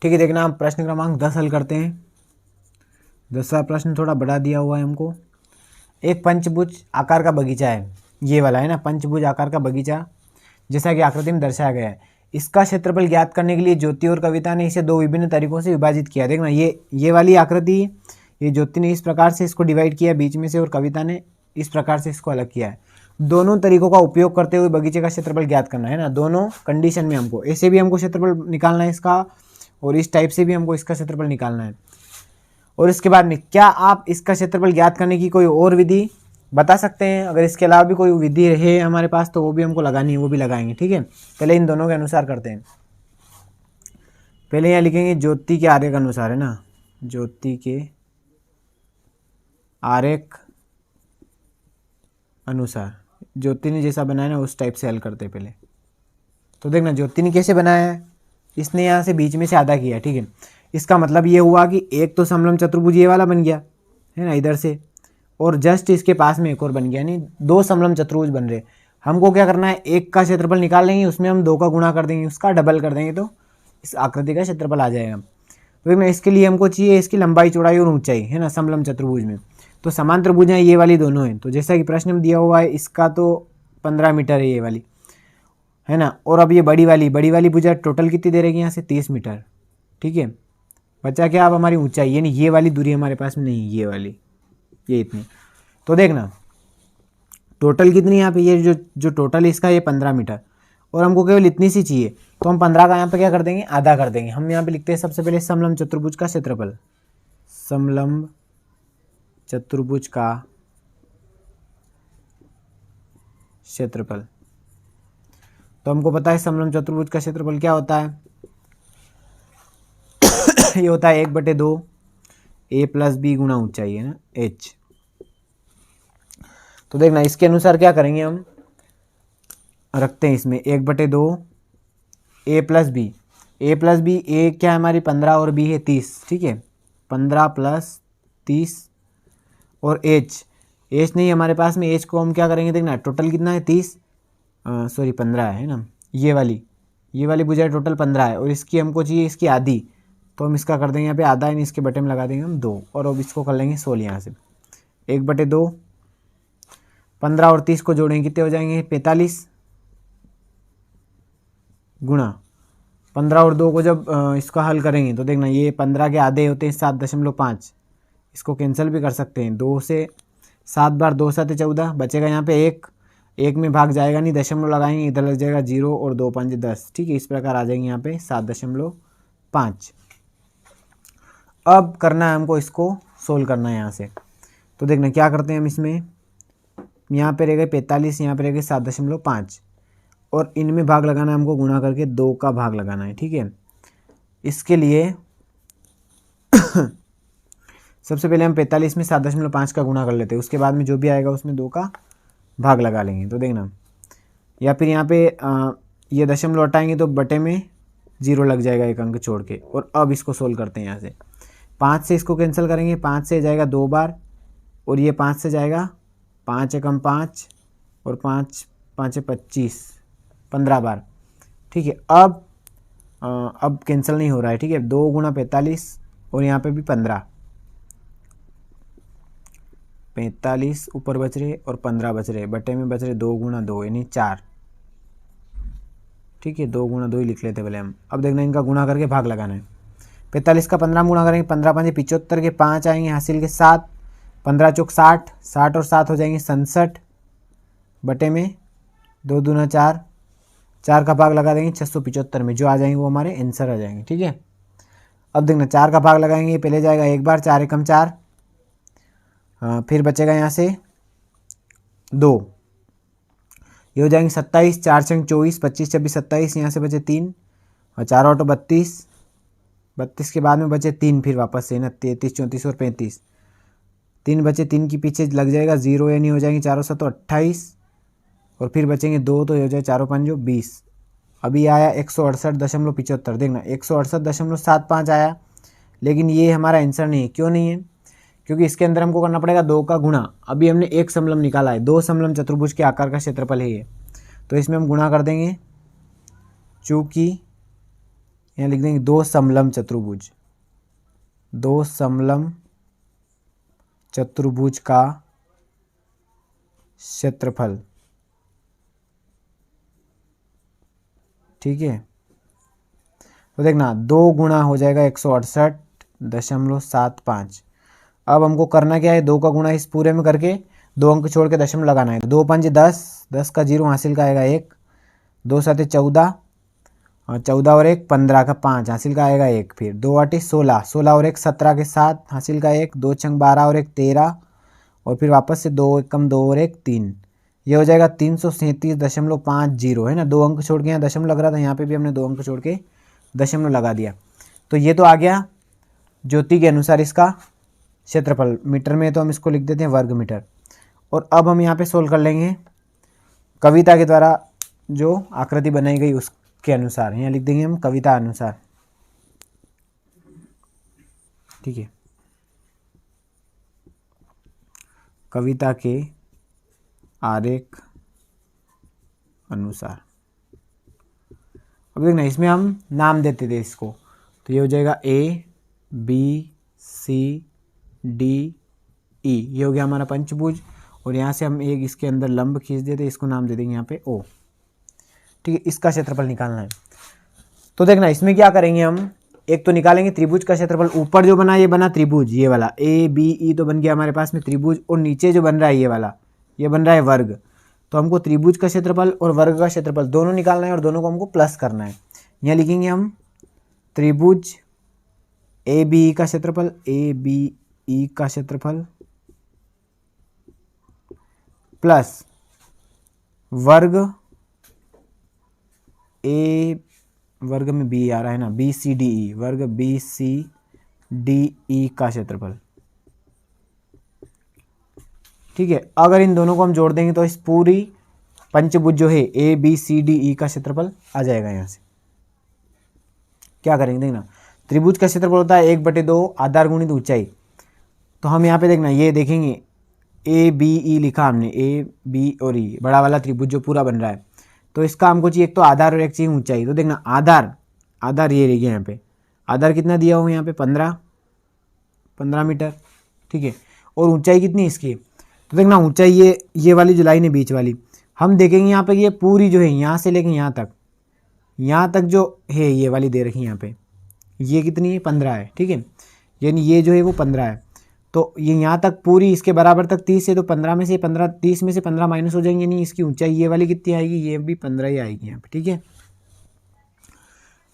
ठीक है, देखना हम प्रश्न क्रमांक 10 हल करते हैं। 10वां प्रश्न थोड़ा बड़ा दिया हुआ है हमको। एक पंचभुज आकार का बगीचा है, ये वाला है ना, पंचभुज आकार का बगीचा जैसा कि आकृति में दर्शाया गया है। इसका क्षेत्रफल ज्ञात करने के लिए ज्योति और कविता ने इसे दो विभिन्न तरीकों से विभाजित किया। देखना ये वाली आकृति, ये ज्योति ने इस प्रकार से इसको डिवाइड किया बीच में से, और कविता ने इस प्रकार से इसको अलग किया है। दोनों तरीकों का उपयोग करते हुए बगीचे का क्षेत्रफल ज्ञात करना है ना। दोनों कंडीशन में हमको, ऐसे भी हमको क्षेत्रफल निकालना है इसका, और इस टाइप से भी हमको इसका क्षेत्रफल निकालना है। और इसके बाद में क्या आप इसका क्षेत्रफल ज्ञात करने की कोई और विधि बता सकते हैं? अगर इसके अलावा भी कोई विधि है हमारे पास तो वो भी हमको लगानी है, वो भी लगाएंगे। ठीक है, पहले इन दोनों के अनुसार करते हैं। पहले यहाँ लिखेंगे ज्योति के आरेख अनुसार, है ना, ज्योति के आरेख अनुसार, ज्योति ने जैसा बनाया ना उस टाइप से हल करते हैं पहले। तो देखना ज्योति ने कैसे बनाया है, इसने यहाँ से बीच में से आधा किया। ठीक है, इसका मतलब ये हुआ कि एक तो समलंब चतुर्भुज ये वाला बन गया है ना इधर से, और जस्ट इसके पास में एक और बन गया, यानी दो समलंब चतुर्भुज बन रहे। हमको क्या करना है, एक का क्षेत्रफल निकाल लेंगे, उसमें हम दो का गुणा कर देंगे, उसका डबल कर देंगे, तो इस आकृति का क्षेत्रफल आ जाएगा। तो इसके लिए हमको चाहिए इसकी लंबाई चौड़ाई और ऊंचाई, है ना, समलंब चतुर्भुज में। तो समान त्रिभुजाएं ये वाली दोनों हैं, तो जैसा कि प्रश्न में दिया हुआ है इसका तो 15 मीटर है ये वाली, है ना। और अब ये बड़ी वाली भुजा टोटल कितनी दे रहेगी यहाँ से, 30 मीटर। ठीक है, बचा क्या अब हमारी ऊंचाई, यानी ये वाली दूरी हमारे पास में नहीं, ये वाली, ये इतनी। तो देखना टोटल कितनी यहाँ पे, ये जो टोटल इसका ये 15 मीटर, और हमको केवल इतनी सी चाहिए, तो हम 15 का यहाँ पे क्या कर देंगे, आधा कर देंगे। हम यहाँ पे लिखते हैं सबसे पहले समलंब चतुर्भुज का क्षेत्रफल, समलंब चतुर्भुज का क्षेत्रफल। तो हमको पता है समलंब चतुर्भुज का क्षेत्रफल क्या होता है, ये होता है 1/2 a + b गुणा ऊंचाई, है ना, h। तो देखना इसके अनुसार क्या करेंगे, हम रखते हैं इसमें 1/2 a + b, a + b, a क्या है हमारी 15 और b है 30। ठीक है, 15 + 30 और h नहीं हमारे पास में, h को हम क्या करेंगे, देखना टोटल कितना है 30, सॉरी 15 है ना, ये वाली भुजा टोटल 15 है, और इसकी हमको चाहिए इसकी आधी, तो हम इसका कर देंगे यहाँ पे आधा, यानी इसके बटे में लगा देंगे हम 2, और अब इसको कर लेंगे 16 यहाँ से। 1/2, 15 और 30 को जोड़ेंगे कितने हो जाएंगे, 45, गुणा 15 और 2 को जब इसका हल करेंगे तो देखना ये 15 के आधे होते हैं 7.5, इसको कैंसिल भी कर सकते हैं, 2 से 7 बार 2 7 14, बचेगा यहाँ पे 1 में भाग जाएगा नहीं, दशमलव लगाएंगे, इधर लग जाएगा 0 और 2 5 10। ठीक है, इस प्रकार आ जाएंगे यहाँ पे 7.5। अब करना है हमको इसको सोल्व करना है यहाँ से। तो देखना क्या करते हैं हम इसमें, यहाँ पे रहेगा 45, यहाँ पे रहेगा 7.5, और इनमें भाग लगाना है हमको, गुणा करके 2 का भाग लगाना है। ठीक है, इसके लिए सबसे पहले हम 45 में 7.5 का गुणा कर लेते हैं, उसके बाद में जो भी आएगा उसमें 2 का भाग लगा लेंगे। तो देखना, या फिर यहाँ पे ये दशमलव हटाएंगे तो बटे में 0 लग जाएगा एक अंक छोड़ के। और अब इसको सोल्व करते हैं, यहाँ से 5 से इसको कैंसिल करेंगे, 5 से जाएगा 2 बार, और ये 5 से जाएगा 5 एकम 5, और 5 5 25, 15 बार। ठीक है, अब कैंसिल नहीं हो रहा है। ठीक है, 2 गुणा 45, और यहाँ पे भी 15, 45 ऊपर बच रहे और 15 बच रहे, बटे में बच रहे 2 गुणा 2 यानी 4। ठीक है, 2 गुणा 2 ही लिख लेते पहले हम। अब देखना इनका गुणा करके भाग लगाना है। 45 का 15 गुणा करेंगे, 15 5 75 के 5 आएंगे, हासिल के 7, 15 चौक 60, 60 और 7 हो जाएंगे 67, बटे में 2 दूना 4, 4 का भाग लगा देंगे 675 में, जो आ जाएंगे वो हमारे आंसर आ जाएंगे। ठीक है, अब देखना 4 का भाग लगाएंगे, पहले जाएगा एक बार, 4 एकम 4, फिर बचेगा यहाँ से 2, ये हो जाएंगे 27, 4 छंग 24, 25 26 27, यहाँ से बचे 3, और 4 ऑटो 32, 32 के बाद में बचे 3, फिर वापस से ना 33 34 और 35, 3 बचे, 3 के पीछे लग जाएगा 0, यानी हो जाएंगे 4 7 28, और फिर बचेंगे 2, तो ये हो जाए 4 5 20। अभी आया 168.75, देखना 168.75 आया, लेकिन ये हमारा आंसर नहीं है। क्यों नहीं है, क्योंकि इसके अंदर हमको करना पड़ेगा 2 का गुणा। अभी हमने एक समलंब निकाला है, 2 समलंब चतुर्भुज के आकार का क्षेत्रफल है ये, तो इसमें हम गुणा कर देंगे, चूँकि यहाँ लिख देंगे दो समलंब चतुर्भुज, दो समलंब चतुर्भुज का क्षेत्रफल, ठीक है। तो देखना 2 गुणा हो जाएगा 168.75। अब हमको करना क्या है, 2 का गुणा इस पूरे में करके 2 अंक छोड़ के दशमलव लगाना है। 2 पंजे 10, 10 का 0 हासिल का आएगा 1, 2 साते 14 और 14 और 1 15 का 5 हासिल का आएगा 1, फिर 2 8 16, 16 और 1 17 के 7 हासिल का 1, 2 छंग 12 और 1 13 और फिर वापस से 2 एकम 2 और 1 3। ये हो जाएगा 337.50 है ना। 2 अंक छोड़ के यहाँ दशमलव लग रहा था, यहाँ पे भी हमने 2 अंक छोड़ के दशमलव लगा दिया। तो ये तो आ गया ज्योति के अनुसार इसका क्षेत्रफल। मीटर में तो हम इसको लिख देते हैं वर्ग मीटर। और अब हम यहाँ पे सोल्व कर लेंगे कविता के द्वारा जो आकृति बनाई गई उसके अनुसार। यहाँ लिख देंगे हम कविता अनुसार, ठीक है, कविता के आरेख अनुसार। अब देखना इसमें हम नाम देते थे इसको, तो ये हो जाएगा A B C D E, ये हो गया हमारा पंचभुज। और यहाँ से हम एक इसके अंदर लंब खींच देते, इसको नाम दे देंगे यहाँ पे O, ठीक है। इसका क्षेत्रफल निकालना है। तो देखना इसमें क्या करेंगे हम, एक तो निकालेंगे त्रिभुज का क्षेत्रफल। ऊपर जो बना ये बना त्रिभुज, ये वाला ABE तो बन गया हमारे पास में त्रिभुज। और नीचे जो बन रहा है ये वाला, ये बन रहा है वर्ग। तो हमको त्रिभुज का क्षेत्रफल और वर्ग का क्षेत्रफल दोनों निकालना है और दोनों को हमको प्लस करना है। यहाँ लिखेंगे हम त्रिभुज ABE का क्षेत्रफल, ABE का क्षेत्रफल प्लस वर्ग A, वर्ग में B आ रहा है ना, BCDE, वर्ग BCDE का क्षेत्रफल, ठीक है। अगर इन दोनों को हम जोड़ देंगे तो इस पूरी पंचभुज जो है ABCDE का क्षेत्रफल आ जाएगा। यहाँ से क्या करेंगे देखना, त्रिभुज का क्षेत्रफल होता है 1/2 आधार गुणित ऊंचाई। तो हम यहाँ पे देखना ये देखेंगे ABE लिखा हमने, A B और E, बड़ा वाला त्रिभुज जो पूरा बन रहा है। तो इसका हमको चाहिए एक तो आधार और एक चाहिए ऊंचाई। तो देखना आधार ये रही यहाँ पे, आधार कितना दिया हुआ यहाँ पे 15 मीटर, ठीक है। और ऊंचाई कितनी इसकी, तो देखना ऊंचाई ये वाली जो लाइन है बीच वाली, हम देखेंगे यहाँ पे ये पूरी जो है यहाँ से लेके यहाँ तक जो है ये वाली दे रखी है यहाँ पे, ये कितनी है 15 है, ठीक है। यानी ये जो है वो 15 है। तो ये यहाँ तक पूरी इसके बराबर तक 30 है, तो 15 में से 15, 30 में से 15 माइनस हो जाएंगे, यानी इसकी ऊंचाई ये वाली कितनी आएगी, ये भी 15 ही आएगी यहाँ पे, ठीक है।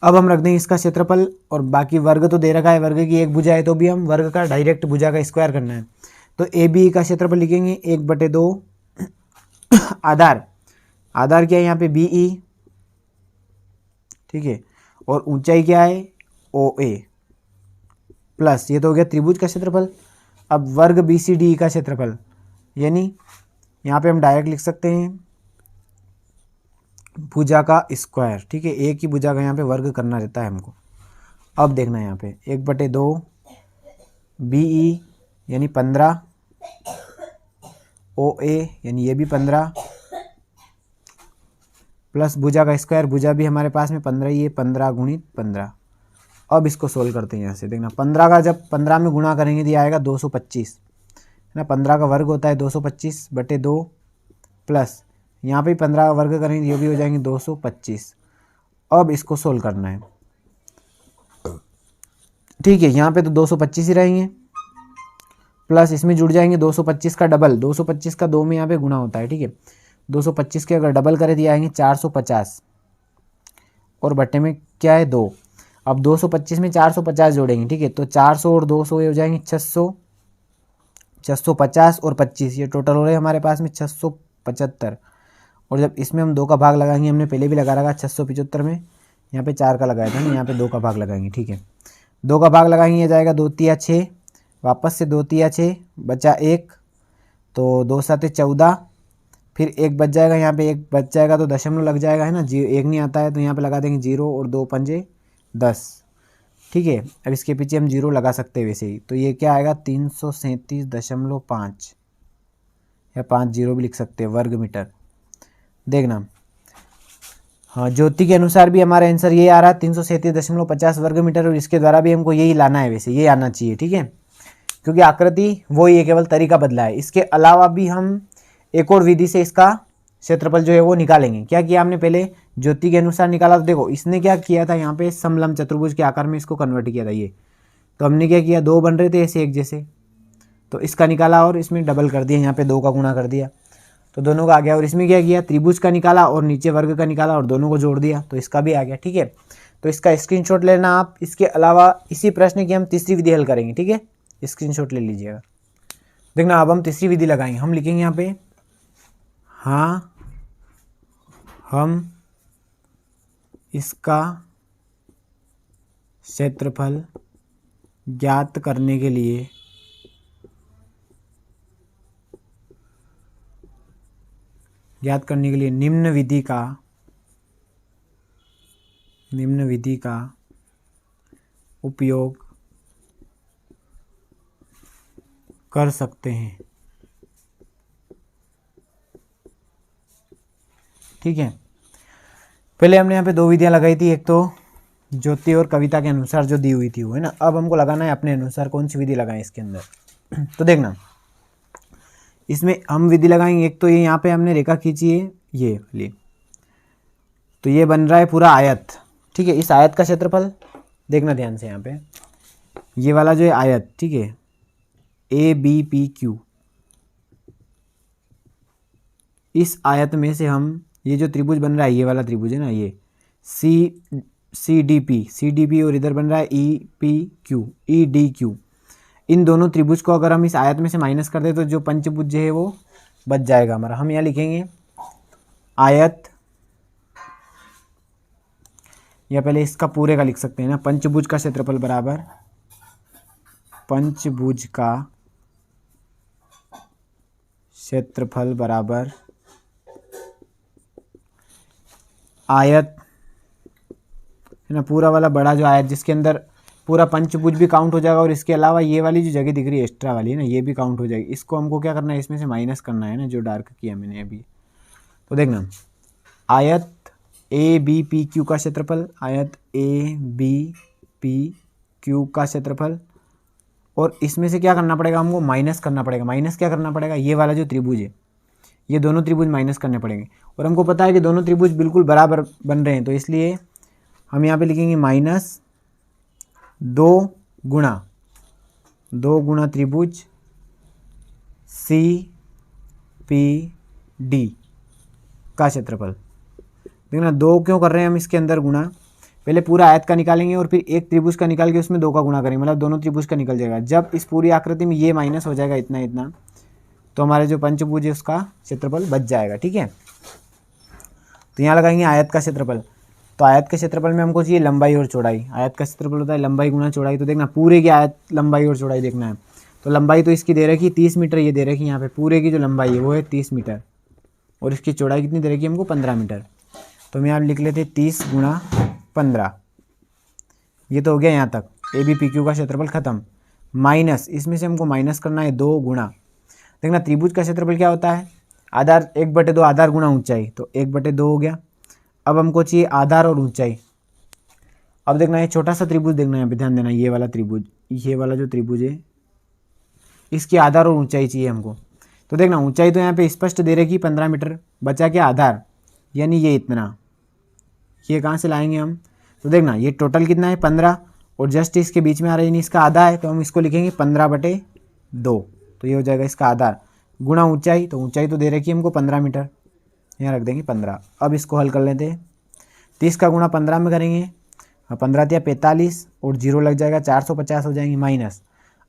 अब हम रख देंगे इसका क्षेत्रफल और बाकी वर्ग तो दे रखा है, वर्ग की एक भुजा है तो भी हम वर्ग का डायरेक्ट भुजा का स्क्वायर करना है। तो ABE का क्षेत्रफल लिखेंगे 1/2 आधार क्या है यहाँ पे BE, ठीक है। और ऊंचाई क्या है OA प्लस, ये तो हो गया त्रिभुज का क्षेत्रफल। अब वर्ग BCDE का क्षेत्रफल, यानी यहाँ पे हम डायरेक्ट लिख सकते हैं भुजा का स्क्वायर, ठीक है। एक ही भुजा का यहाँ पे वर्ग करना रहता है हमको। अब देखना यहाँ पे 1/2 BE यानी 15, OA यानी ये भी 15 प्लस भुजा का स्क्वायर, भुजा भी हमारे पास में 15 ही है, 15 गुणित 15। अब इसको सोल्व करते हैं यहाँ से। देखना 15 का जब 15 में गुणा करेंगे तो ये आएगा 225, है ना। 15 का वर्ग होता है 225/2 प्लस यहाँ पे 15 का वर्ग करेंगे ये भी हो जाएंगे 225। अब इसको सोल्व करना है, ठीक है। यहाँ पे तो 225 ही रहेंगे प्लस इसमें जुड़ जाएंगे 225 का डबल, 225 का 2 में यहाँ पे गुणा होता है, ठीक है। 225 के अगर डबल करे तो आएंगे 450 और बट्टे में क्या है 2। अब 225 में 450 जोड़ेंगे, ठीक है। तो 400 और 200 ये हो जाएंगे 600, 650 और 25, ये टोटल हो रहे हैं हमारे पास में 675। और जब इसमें हम 2 का भाग लगाएंगे, हमने पहले भी लगा रखा 675 में, यहाँ पे 4 का लगाया था ना, यहाँ पे 2 का भाग लगाएंगे, ठीक है। 2 का भाग लगाएंगे, ये जाएगा 2 तिया 6, वापस से 2 तिया 6 बचा 1, तो 2 7 14, फिर 1 बच जाएगा, यहाँ पे 1 बच जाएगा तो दशमलव लग जाएगा, है ना। 1 नहीं आता है तो यहाँ पे लगा देंगे 0 और 2 पंजे 10, ठीक है। अब इसके पीछे हम 0 लगा सकते हैं वैसे ही, तो ये क्या आएगा 337.5 या 50 भी लिख सकते हैं वर्ग मीटर। देखना हाँ, ज्योति के अनुसार भी हमारा आंसर ये आ रहा है 337.50 वर्ग मीटर, और इसके द्वारा भी हमको यही लाना है, वैसे ये आना चाहिए, ठीक है, क्योंकि आकृति वही है, केवल तरीका बदला है। इसके अलावा भी हम एक और विधि से इसका क्षेत्रफल जो है वो निकालेंगे। क्या किया हमने, पहले ज्योति के अनुसार निकाला, तो देखो इसने क्या किया था, यहाँ पे समलंब चतुर्भुज के आकार में इसको कन्वर्ट किया था ये, तो हमने क्या किया, दो बन रहे थे ऐसे एक जैसे, तो इसका निकाला और इसमें डबल कर दिया, यहाँ पे दो का गुणा कर दिया, तो दोनों का आ गया। और इसमें क्या किया, त्रिभुज का निकाला और नीचे वर्ग का निकाला और दोनों को जोड़ दिया, तो इसका भी आ गया, ठीक है। तो इसका स्क्रीनशॉट लेना आप। इसके अलावा इसी प्रश्न की हम तीसरी विधि हल करेंगे, ठीक है, स्क्रीनशॉट ले लीजिएगा। देखना अब हम तीसरी विधि लगाएंगे, हम लिखेंगे यहाँ पे, हाँ हम इसका क्षेत्रफल ज्ञात करने के लिए निम्न विधि का उपयोग कर सकते हैं, ठीक है। पहले हमने यहाँ पे दो विधियां लगाई थी, एक तो ज्योति और कविता के अनुसार जो दी हुई थी वो, है ना। अब हमको लगाना है अपने अनुसार कौन सी विधि लगाएं इसके अंदर। तो देखना इसमें हम विधि लगाएंगे, एक तो ये यहाँ पे हमने रेखा खींची है ये वाली, तो ये बन रहा है पूरा आयत, ठीक है। इस आयत का क्षेत्रफल देखना ध्यान से, यहाँ पे ये वाला जो है आयत, ठीक है, ABPQ, इस आयत में से हम ये जो त्रिभुज बन रहा है, ये वाला त्रिभुज है ना, ये CDP और इधर बन रहा है EDQ, इन दोनों त्रिभुज को अगर हम इस आयत में से माइनस कर दे तो जो पंचभुज है वो बच जाएगा हमारा। हम यहाँ लिखेंगे आयत, या पहले इसका पूरे का लिख सकते हैं ना, पंचभुज का क्षेत्रफल बराबर पंचभुज का क्षेत्रफल बराबर आयत, है ना, पूरा वाला बड़ा जो आयत जिसके अंदर पूरा पंचभुज भी काउंट हो जाएगा, और इसके अलावा ये वाली जो जगह दिख रही है एक्स्ट्रा वाली है ना, ये भी काउंट हो जाएगी। इसको हमको क्या करना है, इसमें से माइनस करना है ना, जो डार्क किया मैंने अभी। तो देखना आयत ABPQ का क्षेत्रफल, आयत ABPQ का क्षेत्रफल, और इसमें से क्या करना पड़ेगा हमको, माइनस करना पड़ेगा। माइनस क्या करना पड़ेगा, ये वाला जो त्रिभुज है, ये दोनों त्रिभुज माइनस करने पड़ेंगे, और हमको पता है कि दोनों त्रिभुज बिल्कुल बराबर बन रहे हैं, तो इसलिए हम यहाँ पे लिखेंगे माइनस 2 गुणा त्रिभुज CPD का क्षेत्रफल। देखना 2 क्यों कर रहे हैं हम इसके अंदर गुणा, पहले पूरा आयत का निकालेंगे और फिर एक त्रिभुज का निकाल के उसमें 2 का गुणा करेंगे, मतलब दोनों त्रिभुज का निकल जाएगा। जब इस पूरी आकृति में ये माइनस हो जाएगा इतना इतना, तो हमारे जो पंचभुज है उसका क्षेत्रफल बच जाएगा, ठीक है। तो यहाँ लगाएंगे आयत का क्षेत्रफल, तो आयत के क्षेत्रफल में हमको चाहिए लंबाई और चौड़ाई। आयत का क्षेत्रफल होता है लंबाई गुना चौड़ाई, तो देखना पूरे की आयत लंबाई और चौड़ाई देखना है। तो लंबाई तो इसकी दे रखी 30 मीटर, ये दे रखी यहाँ पे, पूरे की जो लंबाई है वो है 30 मीटर, और इसकी चौड़ाई कितनी दे रखी है हमको 15 मीटर। तो हम यहाँ लिख लेते 30 गुणा 15, ये तो हो गया यहाँ तक। ABPQ का क्षेत्रफल खत्म, माइनस इसमें से हमको माइनस करना है 2 गुणा, देखना त्रिभुज का क्षेत्रफल क्या होता है, आधार 1/2 आधार गुणा ऊंचाई, तो 1/2 हो गया। अब हमको चाहिए आधार और ऊंचाई। अब देखना है छोटा सा त्रिभुज, देखना यहाँ पे ध्यान देना, ये वाला त्रिभुज, ये वाला जो त्रिभुज है इसकी आधार और ऊंचाई चाहिए हमको। तो देखना ऊंचाई तो यहाँ पे स्पष्ट दे रखी 15 मीटर, बचा क्या आधार, यानी ये इतना, ये कहाँ से लाएंगे हम। तो देखना ये टोटल कितना है 15, और जस्ट इसके बीच में आ रहा है यानी इसका आधा है, तो हम इसको लिखेंगे 15/2, तो ये हो जाएगा इसका आधार, गुणा ऊंचाई, तो ऊंचाई तो दे रखी है हमको 15 मीटर, यहाँ रख देंगे 15। अब इसको हल कर लेते हैं, 30 का गुणा 15 में करेंगे, 15 दिया 45, और 0 लग जाएगा, 450 हो जाएंगे माइनस।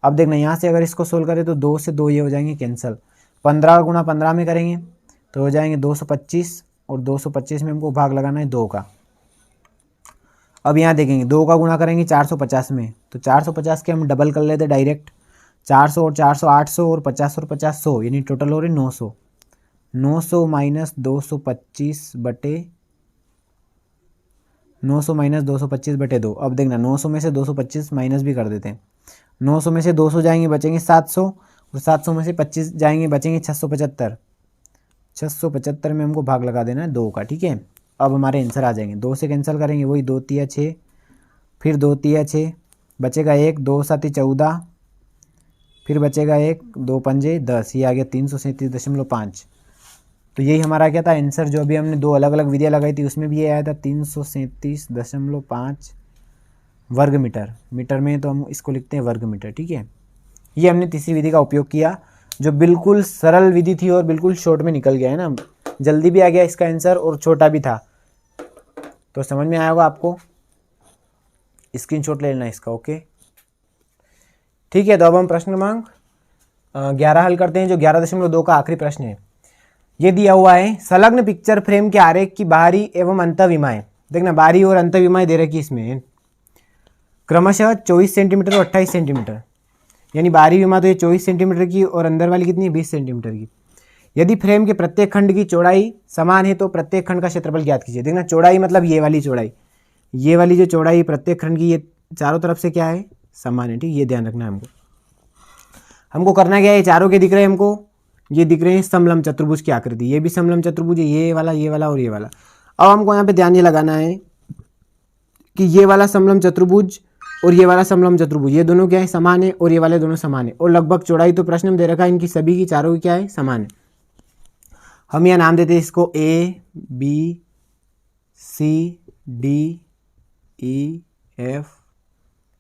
अब देखना यहाँ से अगर इसको सोल्व करें तो 2 से 2 ये हो जाएंगे कैंसिल, 15 का गुणा 15 में करेंगे तो हो जाएंगे 225, और 225 में हमको भाग लगाना है 2 का। अब यहाँ देखेंगे 2 का गुणा करेंगे 450 में, तो 450 के हम डबल कर लेते डायरेक्ट, 400 और 400 800, और 50 और 50 100, यानी टोटल हो रही 900। 900 माइनस 225/2। अब देखना 900 में से 225 माइनस भी कर देते हैं, 900 में से 200 जाएंगे बचेंगे 700, और 700 में से 25 जाएंगे बचेंगे 675। 675 में हमको भाग लगा देना है 2 का, ठीक है। अब हमारे आंसर आ जाएंगे। 2 से कैंसिल करेंगे, वही 2 तिया 6, फिर 2 तिया 6, बचेगा 1, 2 साती 14, फिर बचेगा 1, 2 पंजे 10, ये आ गया 337.5। तो यही हमारा क्या था आंसर, जो अभी हमने 2 अलग अलग विधियाँ लगाई थी उसमें भी ये आया था 337.5 वर्ग मीटर। मीटर में तो हम इसको लिखते हैं वर्ग मीटर, ठीक है। ये हमने तीसरी विधि का उपयोग किया, जो बिल्कुल सरल विधि थी और बिल्कुल शॉर्ट में निकल गया है ना, जल्दी भी आ गया इसका आंसर और छोटा भी था। तो समझ में आया होगा आपको, स्क्रीनशॉट ले लेना इसका, ओके ठीक है। तो अब हम प्रश्न क्रमांक 11 हल करते हैं, जो 11.2 का आखिरी प्रश्न है। ये दिया हुआ है, संलग्न पिक्चर फ्रेम के आरेख की बाहरी एवं अंतःविमाएं, देखना बाहरी और अंतःविमाएं दे रखी इसमें क्रमशः 24 सेंटीमीटर और 28 सेंटीमीटर, यानी बाहरी विमा तो ये 24 सेंटीमीटर की और अंदर वाली कितनी है 20 सेंटीमीटर की। यदि फ्रेम के प्रत्येक खंड की चौड़ाई समान है तो प्रत्येक खंड का क्षेत्रफल ज्ञात कीजिए। देखना चौड़ाई मतलब ये वाली चौड़ाई, ये वाली जो चौड़ाई प्रत्येक खंड की, ये चारों तरफ से क्या है समान है, ठीक, ये ध्यान रखना है हमको करना क्या है, ये चारों के दिख रहे हैं हमको, ये दिख रहे हैं समलंब चतुर्भुज की आकृति, ये भी समलंब चतुर्भुज है, ये वाला और ये वाला। अब हमको यहाँ पे ध्यान ये लगाना है कि ये वाला समलंब चतुर्भुज और ये वाला समलंब चतुर्भुज, ये दोनों क्या है समान है, और ये वाले दोनों समान है, और लगभग चौड़ाई तो प्रश्न में दे रखा है इनकी सभी की, चारों की क्या है समान है। हम यहाँ नाम देते हैं इसको A B C D E F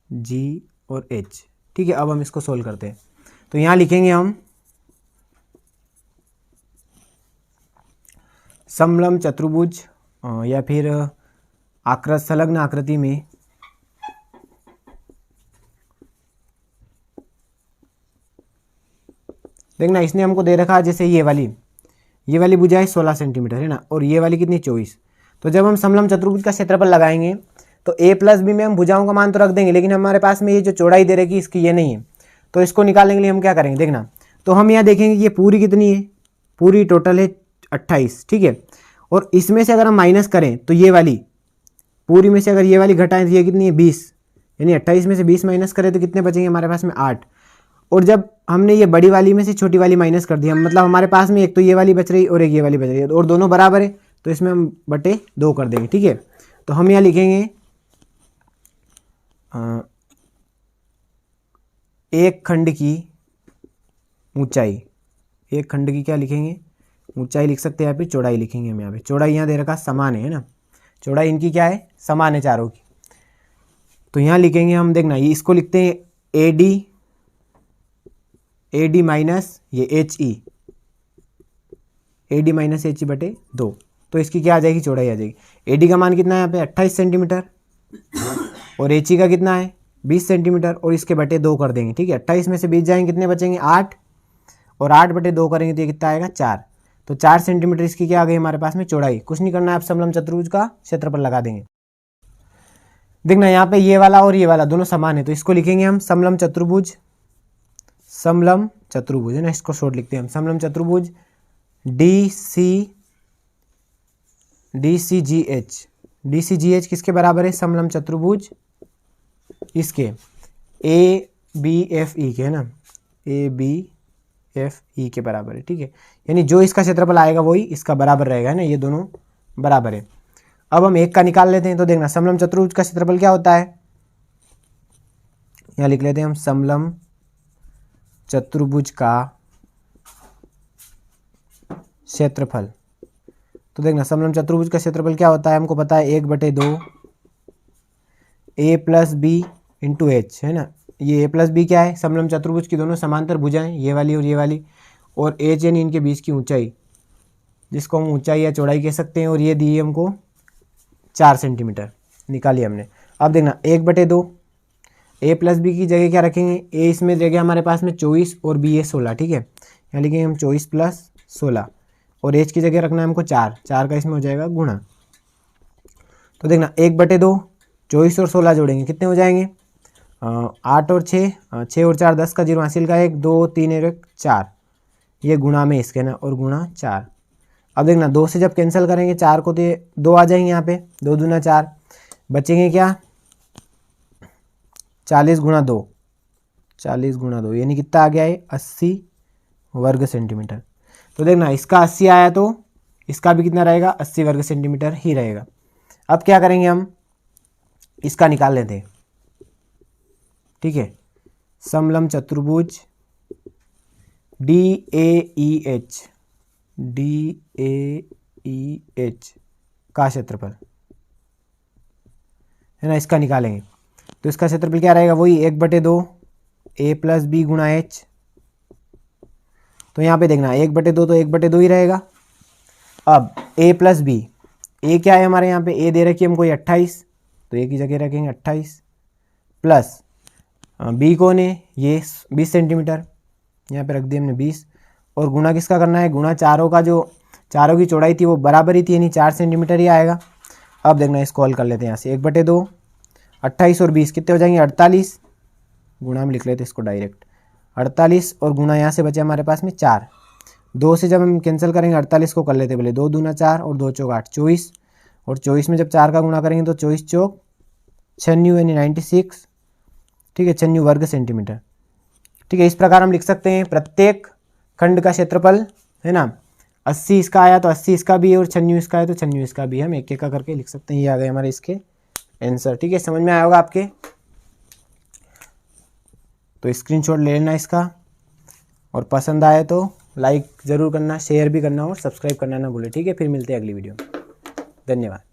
G और H, ठीक है। अब हम इसको सोल्व करते हैं, तो यहाँ लिखेंगे हम समलंब चतुर्भुज या फिर आकृति संलग्न आकृति में देखना इसने हमको दे रखा है, जैसे ये वाली भुजा है 16 सेंटीमीटर है ना, और ये वाली कितनी 24। तो जब हम समलंब चतुर्भुज का क्षेत्रफल लगाएंगे तो A प्लस B में हम भुजाओं का मान तो रख देंगे, लेकिन हमारे पास में ये जो चौड़ाई दे रखी इसकी ये नहीं है, तो इसको निकालने के लिए हम क्या करेंगे देखना, तो हम यहाँ देखेंगे ये पूरी कितनी है, पूरी टोटल है 28, ठीक है। और इसमें से अगर हम माइनस करें तो ये वाली पूरी में से अगर ये वाली घटाएं तो ये कितनी है 20, यानी 28 में से 20 माइनस करें तो कितने बचेंगे हमारे पास में 8। और जब हमने ये बड़ी वाली में से छोटी वाली माइनस कर दी, मतलब हमारे पास में एक तो ये वाली बच रही और एक ये वाली बच रही है, और दोनों बराबर है, तो इसमें हम बटे 2 कर देंगे, ठीक है। तो हम यहाँ लिखेंगे एक खंड की ऊंचाई, एक खंड की क्या लिखेंगे ऊंचाई लिख सकते हैं, यहाँ पे चौड़ाई लिखेंगे हम, यहाँ पे चौड़ाई यहाँ दे रखा समान है ना, चौड़ाई इनकी क्या है समान है चारों की। तो यहाँ लिखेंगे हम, देखना ये इसको लिखते हैं AD माइनस ये HE, AD माइनस HE बटे 2, तो इसकी क्या आ जाएगी चौड़ाई आ जाएगी। AD का मान कितना है यहाँ पे 28 सेंटीमीटर और HE का कितना है 20 सेंटीमीटर, और इसके बटे 2 कर देंगे, ठीक है। 28 में से 20 जाएंगे कितने बचेंगे 8, और 8 बटे 2 करेंगे तो ये कितना आएगा 4, तो 4 सेंटीमीटर इसकी क्या आ गई हमारे पास में चौड़ाई। कुछ नहीं करना है, आप समलंब चतुर्भुज का क्षेत्रफल लगा देंगे। देखना यहाँ पे ये वाला और ये वाला दोनों समान है, तो इसको लिखेंगे हम समलंब चतुर्भुज है ना, इसको शॉर्ट लिखते हैं हम समलंब चतुर्भुज DCGH किसके बराबर है समलंब चतुर्भुज इसके ABFE के है ना, ABFE के बराबर है, ठीक है। यानी जो इसका क्षेत्रफल आएगा वही इसका बराबर रहेगा, है ना, ये दोनों बराबर है। अब हम एक का निकाल लेते हैं, तो देखना समलंब चतुर्भुज का क्षेत्रफल क्या होता है, यहाँ लिख लेते हैं हम समलंब चतुर्भुज का क्षेत्रफल। तो देखना समलंब चतुर्भुज का क्षेत्रफल क्या होता है, हमको पता है 1/2 A plus B into H, है ना। ये A प्लस B क्या है समलंब चतुर्भुज की दोनों समांतर भुजाएं, ये वाली और ये वाली, और H यानी इनके बीच की ऊंचाई, जिसको हम ऊंचाई या चौड़ाई कह सकते हैं, और ये दी है हमको 4 सेंटीमीटर निकाली हमने। अब देखना 1/2 A प्लस B की जगह क्या रखेंगे, A इसमें जगह हमारे पास में 24 और B है 16, ठीक है। यहाँ लिखेंगे हम 24 प्लस 16, और H की जगह रखना है हमको 4 का इसमें हो जाएगा गुणा। तो देखना 1/2 24 और 16 जोड़ेंगे कितने हो जाएंगे 8 और 6, 6 और 4 10 का 0 हासिल का 1 2 3 और 1 4, ये गुणा में इसके ना, और गुणा 4। अब देखना 2 से जब कैंसिल करेंगे 4 को तो ये 2 आ जाएंगे यहाँ पे, 2 दूना 4, बचेंगे क्या 40 गुणा 2, 40 गुणा 2 यानी कितना आ गया है 80 वर्ग सेंटीमीटर। तो देखना इसका 80 आया तो इसका भी कितना रहेगा, 80 वर्ग सेंटीमीटर ही रहेगा। अब क्या करेंगे हम, इसका निकाल लेते हैं, ठीक है। समलंब चतुर्भुज DAEH का क्षेत्रफल है ना, इसका निकालेंगे। तो इसका क्षेत्रफल क्या रहेगा, वही 1/2 A + B गुणा H। तो यहाँ पे देखना 1/2 तो 1/2 ही रहेगा। अब A + B, A क्या है हमारे यहाँ पे, A दे रखी है हमको 28, तो A की जगह रखेंगे 28 प्लस B कौन है, ये 20 सेंटीमीटर, यहाँ पे रख दिया हमने 20, और गुणा किसका करना है, गुणा चारों का, जो चारों की चौड़ाई थी वो बराबर ही थी, यानी 4 सेंटीमीटर ही आएगा। अब देखना इसको हल कर लेते हैं यहाँ से, 1/2 28 और 20 कितने हो जाएंगे, 48, गुणा में लिख लेते हैं इसको डायरेक्ट, 48 और गुणा यहाँ से बचे हमारे पास में 4, 2 से जब हम कैंसिल करेंगे 48 को कर लेते पहले, 2 दूना 4 और 2 चौक 8, 24, और 24 में जब 4 का गुणा करेंगे तो 24 चौक 96 यानी 96, ठीक है, 96 वर्ग सेंटीमीटर, ठीक है। इस प्रकार हम लिख सकते हैं प्रत्येक खंड का क्षेत्रफल, है ना, 80 इसका आया तो 80 इसका भी है, और 96 इसका है तो 96 इसका भी, हम एक एक का करके लिख सकते हैं। ये आ गए हमारे इसके आंसर, ठीक है, समझ में आया होगा आपके। तो स्क्रीनशॉट ले लेना इसका, और पसंद आए तो लाइक ज़रूर करना, शेयर भी करना और सब्सक्राइब करना ना भूले, ठीक है। फिर मिलते हैं अगली वीडियो में, धन्यवाद।